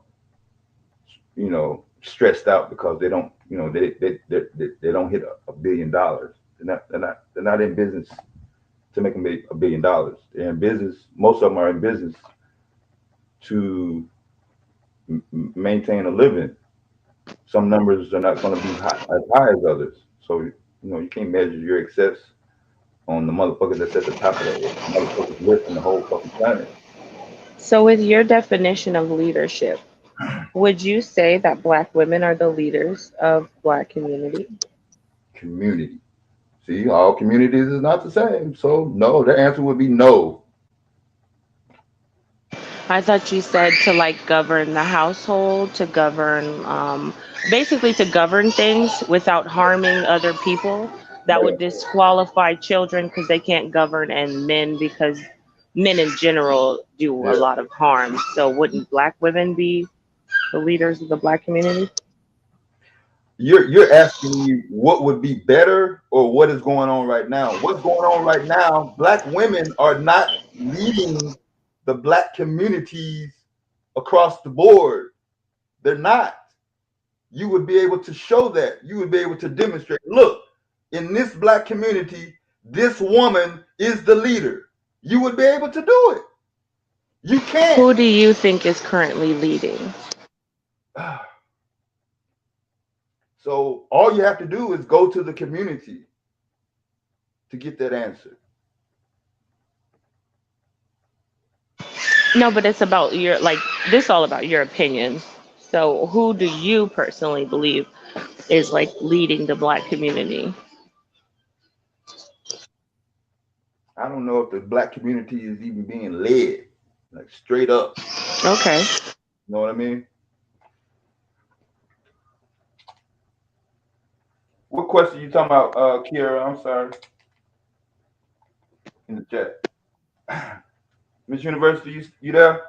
stressed out because they don't, they don't hit $1 billion. They're not in business to make $1 billion. They're in business. Most of them are in business to maintain a living. Some numbers are not going to be as high as others. So you can't measure your success on the motherfucker that's at the top of the motherfucker's list in the whole fucking planet. So, with your definition of leadership, would you say that Black women are the leaders of Black community? Community. See, all communities is not the same. So no, the answer would be no. I thought you said to like govern the household, to govern, basically to govern things without harming other people. That would disqualify children because they can't govern, and men because men in general do a Yeah. lot of harm. So wouldn't Black women be the leaders of the Black community? You're asking me what would be better or what is going on right now. What's going on right now? Black women are not leading the black communities across the board. They're not. You would be able to show that. You would be able to demonstrate. Look, in this black community, this woman is the leader. You would be able to do it. You can't. Who do you think is currently leading? So all you have to do is go to the community to get that answer. No, but it's about your like this all about your opinion. So who do you personally believe is like leading the Black community? I don't know if the black community is even being led. like straight up. Okay. You know what I mean? What question you talking about, Kiera? I'm sorry. In the chat. Miss University, you there?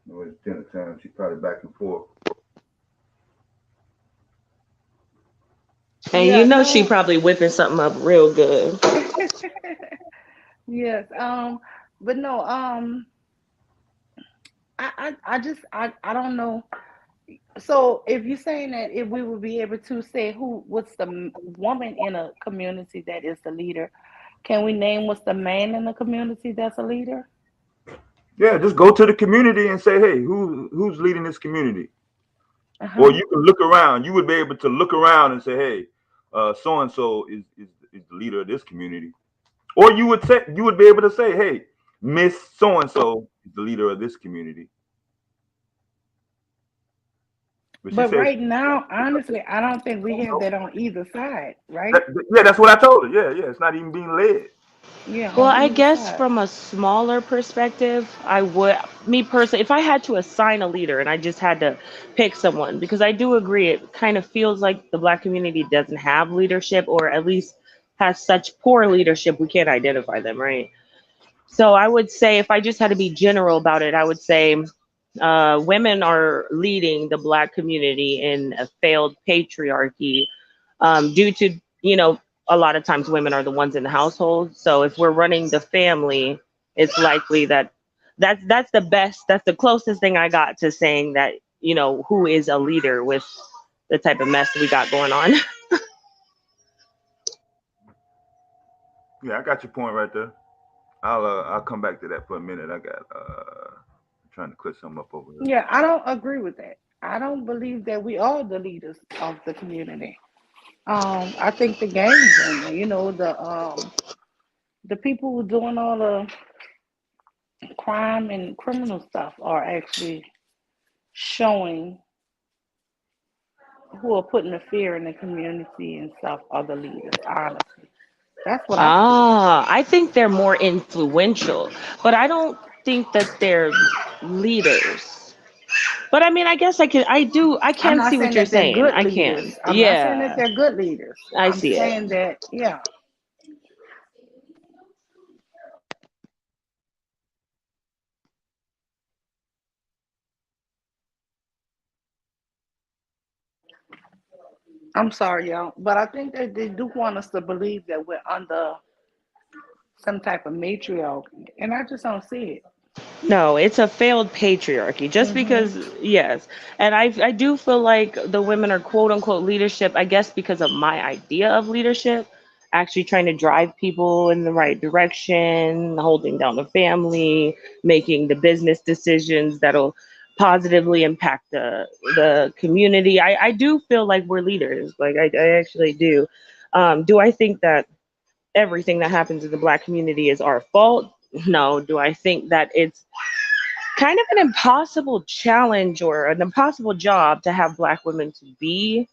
No, it's dinner time. She's probably back and forth. And Yeah, you know she no. probably whipping something up real good. Yes. But no, I don't know. So if you're saying that if we would be able to say what's the woman in a community that is the leader, can we name what's the man in the community that's a leader? Yeah, just go to the community and say, hey, who's leading this community? Or Uh-huh. you can look around. You would be able to look around and say, hey, so and so is the leader of this community. Or you would be able to say, hey, Miss So and so is the leader of this community. But she But says, right now, honestly, I don't think we have that on either side, right? yeah, that's what I told her. Yeah, yeah, it's not even being led. Yeah, Well, on I either guess side. from a smaller perspective, I would, me personally, if I had to assign a leader and I just had to pick someone, because I do agree, it kind of feels like the Black community doesn't have leadership, or at least has such poor leadership, we can't identify them, right? So I would say, if I just had to be general about it, I would say women are leading the Black community in a failed patriarchy, due to, a lot of times women are the ones in the household. So if we're running the family, it's likely that that's the closest thing I got to saying that, who is a leader with the type of mess we got going on. Yeah, I got your point right there. I'll come back to that for a minute. I got trying to clear something up over here. Yeah, I don't agree with that. I don't believe that we are the leaders of the community. I think the game's in there. The people who are doing all the crime and criminal stuff are actually showing who are putting the fear in the community and stuff are the leaders, honestly. That's what I feel. I think they're more influential, but I don't think that they're leaders. But I mean, I guess I I'm can not see what saying you're that they're saying. good I leaders. can. I'm not saying that Yeah, they're good leaders. I I'm see it. saying that, yeah, I'm sorry, y'all, but I think that they do want us to believe that we're under some type of matriarchy, and I just don't see it. No, it's a failed patriarchy. Just Hmm. because, yes. And I do feel like the women are quote unquote leadership, I guess because of my idea of leadership, actually trying to drive people in the right direction, holding down the family, making the business decisions that'll positively impact the community. I do feel like we're leaders. Like I actually do. Do I think that everything that happens in the Black community is our fault? No. Do I think that it's kind of an impossible challenge or an impossible job to have Black women to be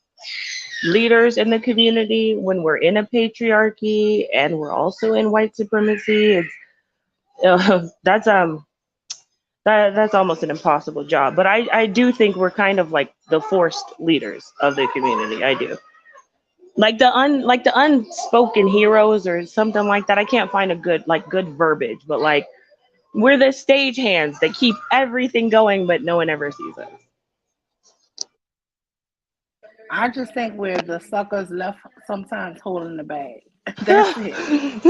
leaders in the community when we're in a patriarchy and we're also in white supremacy? It's that's almost an impossible job. But I do think we're kind of like the forced leaders of the community. I do. Like the unspoken heroes or something like that. I can't find a good verbiage, but like we're the stage hands that keep everything going, but no one ever sees us. I just think we're the suckers left sometimes holding the bag. That's it.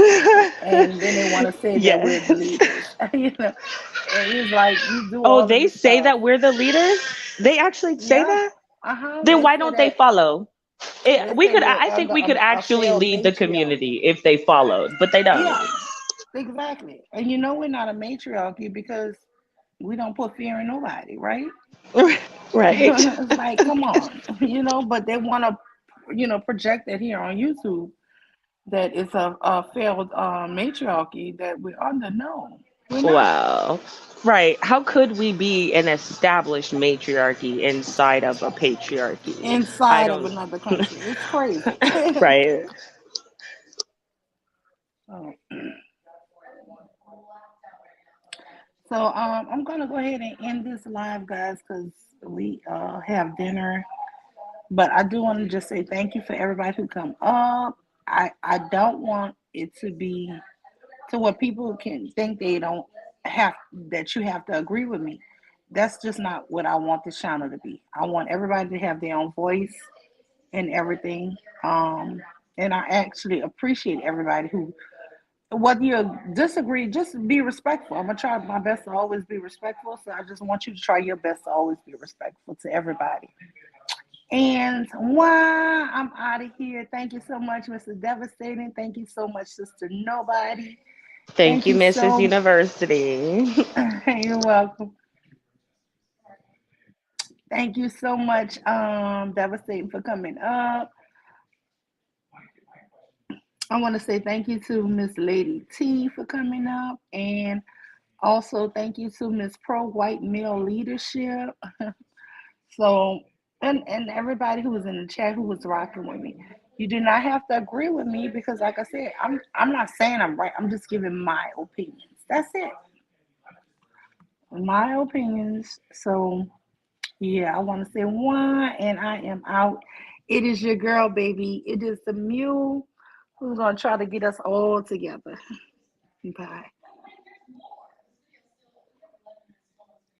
And then they want to say that we're the Yes. leaders. And it's like you do Oh, all of they this say stuff. that we're the leaders? They actually say Yeah. that? Uh-huh. Then They why say don't they that. follow? They We say could we're I think under we could a actually failed lead the matriarchy. community if they followed, but they don't. Yeah, exactly. And we're not a matriarchy because we don't put fear in nobody, right? Right. It's like, come on, but they want to, project it here on YouTube that it's a failed matriarchy that we're under. No. We're not. Wow. Right. How could we be an established matriarchy inside of a patriarchy? I Inside of don't. another country. It's crazy. Right. So, I'm gonna go ahead and end this live, guys, because we have dinner. But I do want to just say thank you for everybody who come up. I don't want it to be to where people can think they don't have that you have to agree with me. That's just not what I want this channel to be. I want everybody to have their own voice and everything. And I actually appreciate everybody who, whether you disagree, just be respectful. I'm gonna try my best to always be respectful. So I just want you to try your best to always be respectful to everybody. And while I'm out of here, thank you so much, Mr. Devastating. Thank you so much, Sister Nobody. Thank Thank you, you Mrs. so. University. You're welcome. Thank you so much, Devastating, for coming up. I want to say thank you to Miss Lady T for coming up, and also thank you to Miss Pro White Male Leadership. So, and everybody who was in the chat who was rocking with me. You do not have to agree with me because, like I said, I'm not saying I'm right. I'm just giving my opinions. That's it, my opinions. So, yeah, I want to say one, and I am out. It is your girl, baby. It is the mule who's gonna try to get us all together. Bye.